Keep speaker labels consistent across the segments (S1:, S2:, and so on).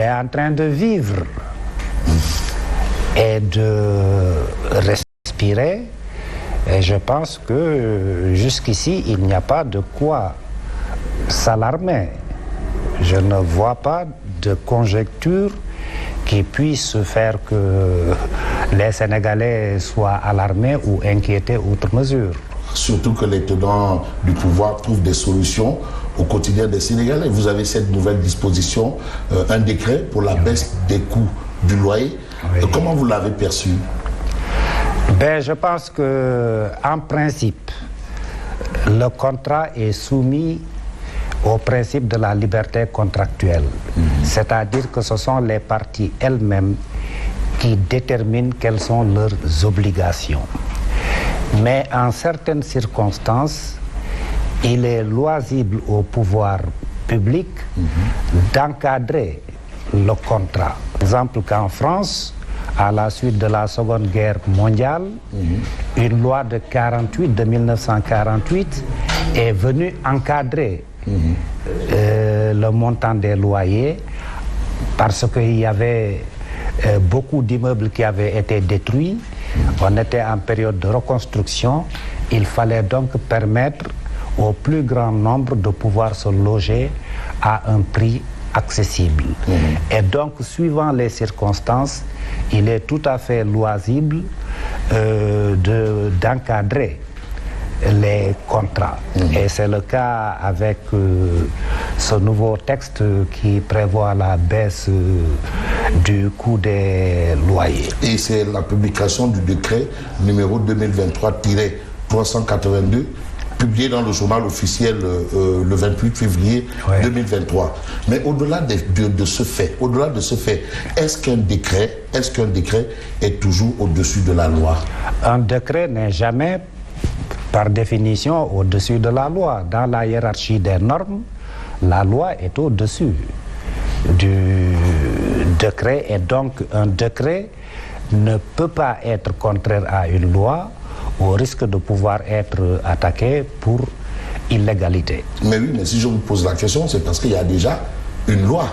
S1: est en train de vivre et de respirer. Et je pense que jusqu'ici, il n'y a pas de quoi s'alarmer. Je ne vois pas de conjecture qui puisse faire que les Sénégalais soient alarmés ou inquiétés outre mesure.
S2: Surtout que les tenants du pouvoir trouvent des solutions au quotidien des Sénégalais. Vous avez cette nouvelle disposition, un décret pour la baisse des coûts du loyer.
S1: Oui.
S2: Comment vous l'avez perçu?
S1: Je pense qu'en principe, le contrat est soumis au principe de la liberté contractuelle. C'est-à-dire que ce sont les parties elles-mêmes qui déterminent quelles sont leurs obligations. Mais en certaines circonstances, il est loisible au pouvoir public d'encadrer le contrat. Par exemple, qu'en France, à la suite de la Seconde Guerre mondiale, une loi de 1948 est venue encadrer le montant des loyers parce qu'il y avait beaucoup d'immeubles qui avaient été détruits. On était en période de reconstruction. Il fallait donc permettre au plus grand nombre de pouvoir se loger à un prix accessible. Et donc, suivant les circonstances, il est tout à fait loisible d'encadrer les contrats. Et c'est le cas avec ce nouveau texte qui prévoit la baisse du coût des loyers.
S2: Et c'est la publication du décret numéro 2023-382 publié dans le journal officiel le 28 février 2023. Mais au-delà de ce fait, est-ce qu'un décret est toujours au-dessus de la loi?
S1: Un décret n'est jamais, par définition, au-dessus de la loi. Dans la hiérarchie des normes, la loi est au-dessus du décret. Et donc, un décret ne peut pas être contraire à une loi au risque de pouvoir être attaqué pour illégalité.
S2: Mais oui, mais si je vous pose la question, c'est parce qu'il y a déjà une loi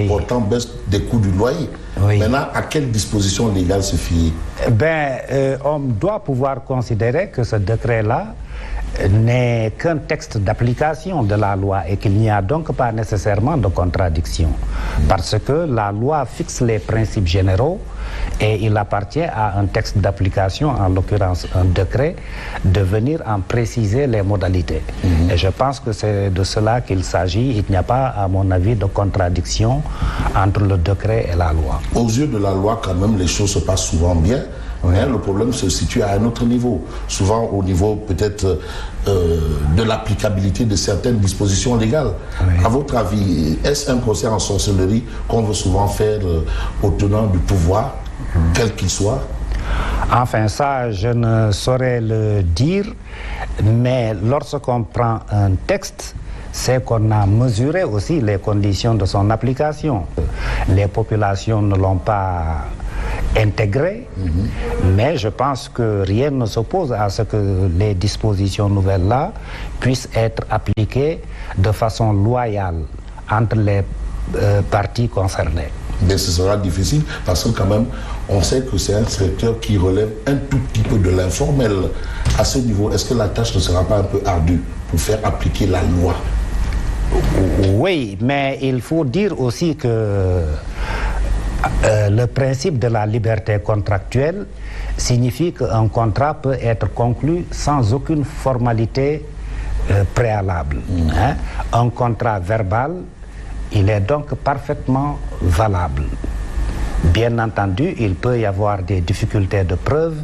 S2: portant baisse des coûts du loyer. Maintenant, à quelle disposition légale se fier?
S1: On doit pouvoir considérer que ce décret-là n'est qu'un texte d'application de la loi et qu'il n'y a donc pas nécessairement de contradiction. Parce que la loi fixe les principes généraux et il appartient à un texte d'application, en l'occurrence un décret, de venir en préciser les modalités. Et je pense que c'est de cela qu'il s'agit. Il n'y a pas, à mon avis, de contradiction entre le décret et la loi.
S2: Aux yeux de la loi, quand même, les choses se passent souvent bien. Le problème se situe à un autre niveau, souvent au niveau peut-être de l'applicabilité de certaines dispositions légales. À votre avis, est-ce un procès en sorcellerie qu'on veut souvent faire aux tenants du pouvoir, quel qu'il soit?
S1: Enfin, ça, je ne saurais le dire, mais lorsqu'on prend un texte, c'est qu'on a mesuré aussi les conditions de son application. Les populations ne l'ont pas intégré, mais je pense que rien ne s'oppose à ce que les dispositions nouvelles-là puissent être appliquées de façon loyale entre les parties concernées.
S2: Mais ce sera difficile parce que quand même, on sait que c'est un secteur qui relève un tout petit peu de l'informel. À ce niveau, est-ce que la tâche ne sera pas un peu ardue pour faire appliquer la loi?
S1: Oui, mais il faut dire aussi que le principe de la liberté contractuelle signifie qu'un contrat peut être conclu sans aucune formalité préalable. Un contrat verbal, il est donc parfaitement valable. Bien entendu, il peut y avoir des difficultés de preuve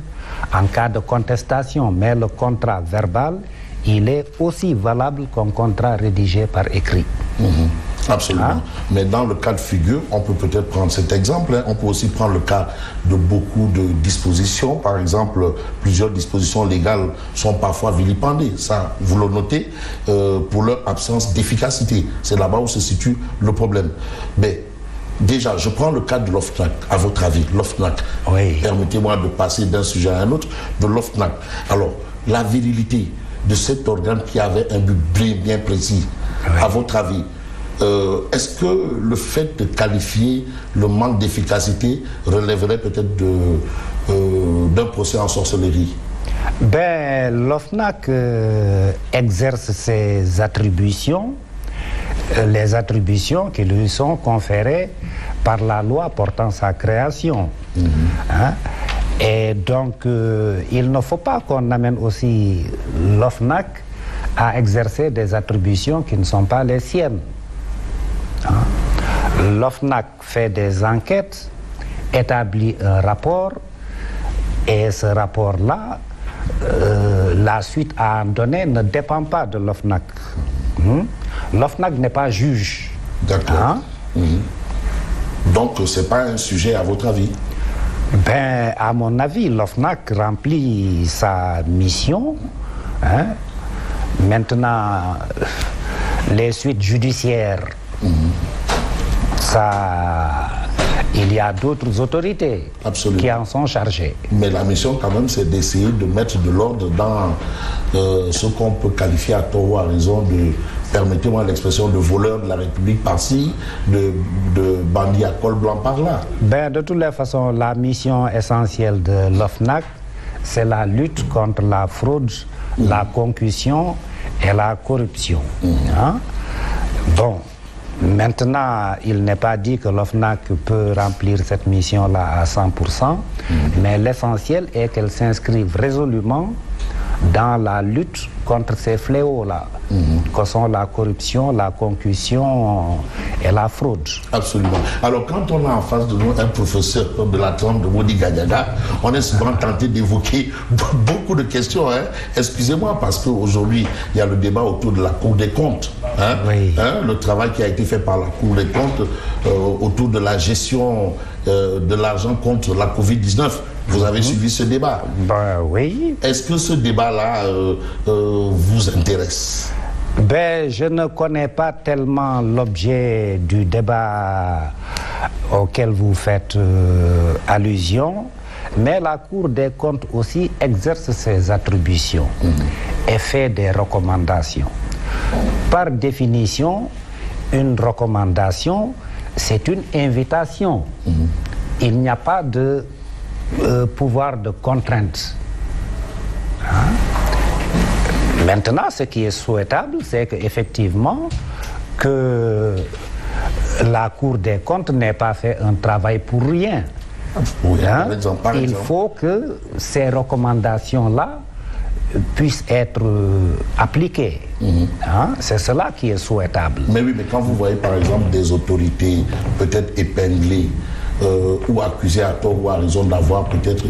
S1: en cas de contestation, mais le contrat verbal, il est aussi valable qu'un contrat rédigé par écrit.
S2: Absolument. Mais dans le cas de figure, on peut peut-être prendre cet exemple. On peut aussi prendre le cas de beaucoup de dispositions. Par exemple, plusieurs dispositions légales sont parfois vilipendées. Ça, vous le notez, pour leur absence d'efficacité. C'est là-bas où se situe le problème. Mais déjà, je prends le cas de l'OFNAC. À votre avis, l'OFNAC. Permettez-moi de passer d'un sujet à un autre. De l'OFNAC. Alors, la virilité de cet organe qui avait un but bien précis, à votre avis, est-ce que le fait de qualifier le manque d'efficacité relèverait peut-être d'un procès en sorcellerie?
S1: L'OFNAC exerce ses attributions, les attributions qui lui sont conférées par la loi portant sa création. Hein? Et donc, il ne faut pas qu'on amène aussi l'OFNAC à exercer des attributions qui ne sont pas les siennes. Hein? L'OFNAC fait des enquêtes, établit un rapport, et ce rapport-là, la suite à en donner ne dépend pas de l'OFNAC. L'OFNAC n'est pas juge.
S2: D'accord. Hein? Donc, ce n'est pas un sujet à votre avis?
S1: À mon avis, l'OFNAC remplit sa mission. Hein? Maintenant, les suites judiciaires, il y a d'autres autorités qui en sont chargées.
S2: Mais la mission, quand même, c'est d'essayer de mettre de l'ordre dans ce qu'on peut qualifier à tort ou à raison de, permettez-moi l'expression, de voleurs de la République par-ci, de bandits à col blanc par-là.
S1: De toutes les façons, la mission essentielle de l'OFNAC, c'est la lutte contre la fraude, la concussion et la corruption. Hein? Bon. Maintenant, il n'est pas dit que l'OFNAC peut remplir cette mission-là à 100%, mais l'essentiel est qu'elle s'inscrive résolument dans la lutte contre ces fléaux-là, que sont la corruption, la concussion et la fraude.
S2: Absolument. Alors, quand on a en face de nous un professeur comme de la trempe de Modi Gadiaga, on est souvent tenté d'évoquer beaucoup de questions. Hein. Excusez-moi, parce qu'aujourd'hui, il y a le débat autour de la Cour des comptes. Hein.
S1: Oui.
S2: Hein, le travail qui a été fait par la Cour des comptes autour de la gestion de l'argent contre la Covid-19. Vous avez suivi ce débat?
S1: Oui.
S2: Est-ce que ce débat-là vous intéresse?
S1: Je ne connais pas tellement l'objet du débat auquel vous faites allusion, mais la Cour des comptes aussi exerce ses attributions et fait des recommandations. Par définition, une recommandation, c'est une invitation. Il n'y a pas de pouvoir de contrainte. Hein? Maintenant, ce qui est souhaitable, c'est qu'effectivement, que la Cour des comptes n'ait pas fait un travail pour rien.
S2: Oui,
S1: hein?
S2: par exemple.
S1: Il faut que ces recommandations-là puissent être appliquées. Hein? C'est cela qui est souhaitable.
S2: Mais oui, mais quand vous voyez par exemple des autorités peut-être épinglées ou accusées à tort ou à raison d'avoir peut-être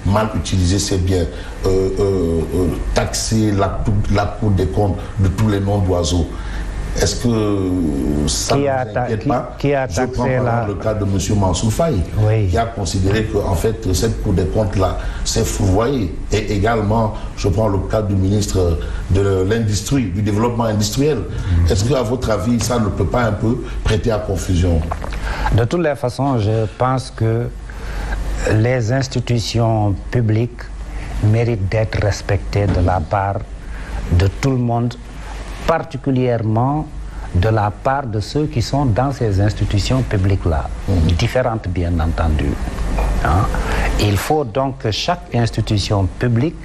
S2: mal utilisé ces biens, taxer la Cour des comptes de tous les noms d'oiseaux, est-ce que ça ne vous inquiète pas?
S1: Qui a taxé
S2: Je prends par exemple le cas de M. Mansour Faye, qui a considéré que en fait, cette Cour des comptes-là s'est fourvoyée. Et également, je prends le cas du ministre de l'Industrie, du Développement industriel. Est-ce qu'à votre avis, ça ne peut pas un peu prêter à confusion?
S1: De toutes les façons, je pense que les institutions publiques méritent d'être respectées de la part de tout le monde, particulièrement de la part de ceux qui sont dans ces institutions publiques-là, différentes bien entendu. Hein? Il faut donc que chaque institution publique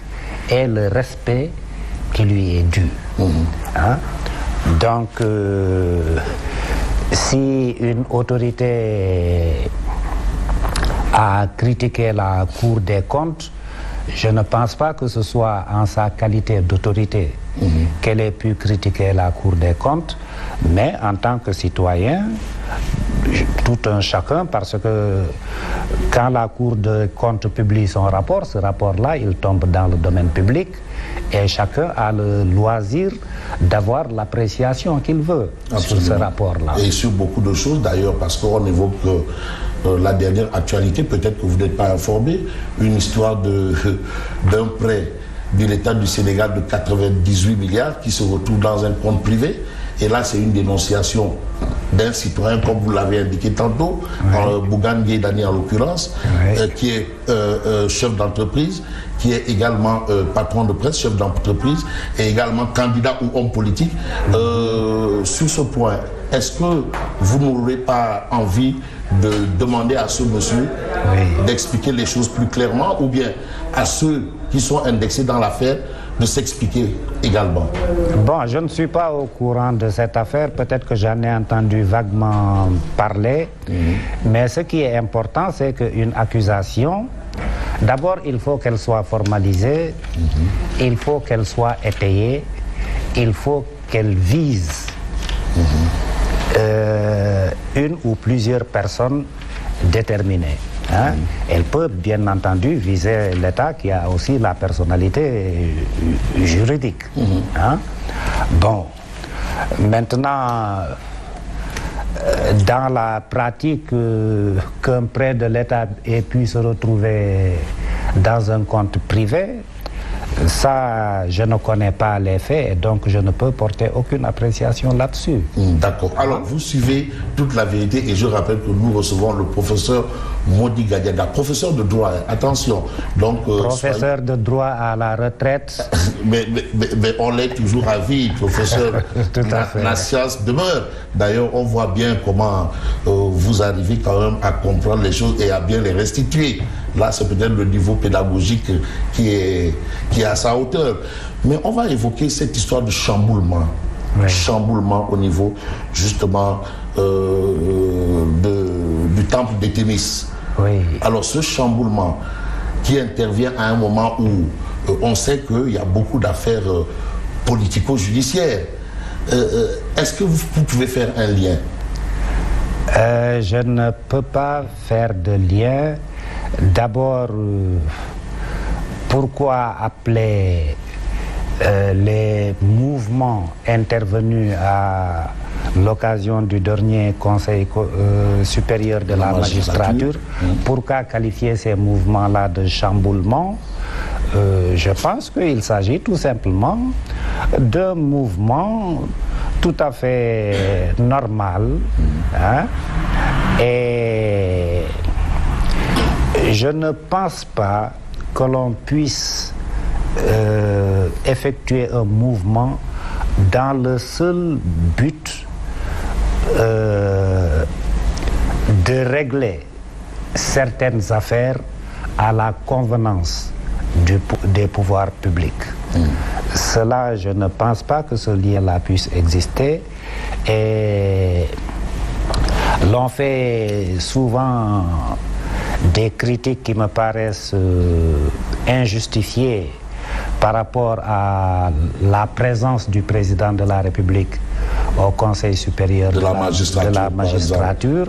S1: ait le respect qui lui est dû. Hein? Donc, si une autorité a critiqué la Cour des comptes, je ne pense pas que ce soit en sa qualité d'autorité qu'elle ait pu critiquer la Cour des comptes, mais en tant que citoyen, tout un chacun, parce que quand la Cour des comptes publie son rapport, ce rapport-là, il tombe dans le domaine public et chacun a le loisir d'avoir l'appréciation qu'il veut sur ce rapport-là.
S2: Et sur beaucoup de choses d'ailleurs, parce qu'on évoque la dernière actualité, peut-être que vous n'êtes pas informé, une histoire d'un prêt de l'État du Sénégal de 98 milliards qui se retrouve dans un compte privé. Et là, c'est une dénonciation d'un citoyen, comme vous l'avez indiqué tantôt, Bougane Gueye Dany en l'occurrence, qui est chef d'entreprise, qui est également patron de presse, chef d'entreprise, et également candidat ou homme politique. Sur ce point, est-ce que vous n'aurez pas envie de demander à ce monsieur d'expliquer les choses plus clairement, ou bien à ceux qui sont indexés dans l'affaire de s'expliquer également?
S1: Bon, je ne suis pas au courant de cette affaire, peut-être que j'en ai entendu vaguement parler, mais ce qui est important, c'est qu'une accusation, d'abord il faut qu'elle soit formalisée, il faut qu'elle soit étayée, il faut qu'elle vise une ou plusieurs personnes déterminées. Elle peut bien entendu viser l'État qui a aussi la personnalité juridique. Bon, maintenant, dans la pratique, qu'un prêt de l'État ait pu se retrouver dans un compte privé, ça, je ne connais pas les faits et donc je ne peux porter aucune appréciation là-dessus.
S2: D'accord. Alors, vous suivez toute la vérité et je rappelle que nous recevons le professeur Mody Gadiaga, professeur de droit, attention. Donc,
S1: professeur de droit à la retraite.
S2: Mais on l'est toujours à vie, professeur.
S1: Tout à fait.
S2: La science demeure. D'ailleurs, on voit bien comment vous arrivez quand même à comprendre les choses et à bien les restituer. Là, c'est peut-être le niveau pédagogique qui est à sa hauteur. Mais on va évoquer cette histoire de chamboulement. Chamboulement au niveau, justement, du temple de Thémis. Alors, ce chamboulement qui intervient à un moment où on sait qu'il y a beaucoup d'affaires politico-judiciaires. Est-ce que vous pouvez faire un lien?
S1: Je ne peux pas faire de lien. D'abord, pourquoi appeler les mouvements intervenus à l'occasion du dernier Conseil supérieur de la magistrature, pourquoi qualifier ces mouvements-là de chamboulement? Je pense qu'il s'agit tout simplement d'un mouvement tout à fait normal, et je ne pense pas que l'on puisse effectuer un mouvement dans le seul but de régler certaines affaires à la convenance des pouvoirs publics. Cela, je ne pense pas que ce lien-là puisse exister, et l'on fait souvent des critiques qui me paraissent injustifiées par rapport à la présence du président de la République au Conseil supérieur de la magistrature.